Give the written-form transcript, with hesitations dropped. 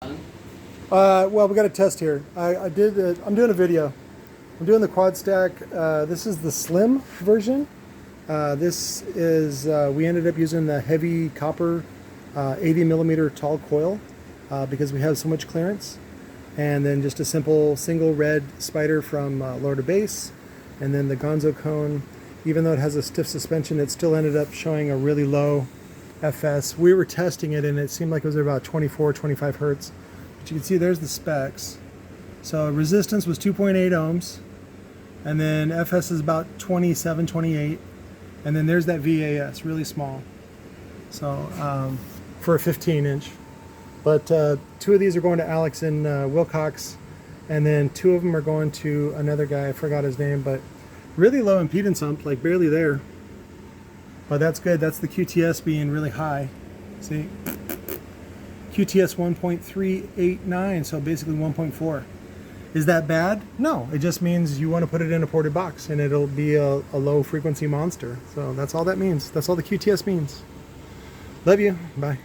Well, we got a test here. I'm doing a video. I'm doing the quad stack. This is the slim version. This is, we ended up using the heavy copper 80 millimeter tall coil because we have so much clearance. And then just a simple single red spider from lower to base. And then the GONZO cone, even though it has a stiff suspension, it still ended up showing a really low FS. We were testing it and it seemed like it was about 24, 25 hertz. But you can see there's the specs. So resistance was 2.8 ohms. And then FS is about 27, 28. And then there's that VAS, really small. So for a 15-inch. But two of these are going to Alex in Wilcox. And then two of them are going to another guy, I forgot his name, but really low impedance ump, like barely there. But that's good. That's the QTS being really high. See? QTS 1.389, so basically 1.4. Is that bad? No, it just means you want to put it in a ported box and it'll be a low frequency monster. So that's all that means. That's all the QTS means. Love you. Bye.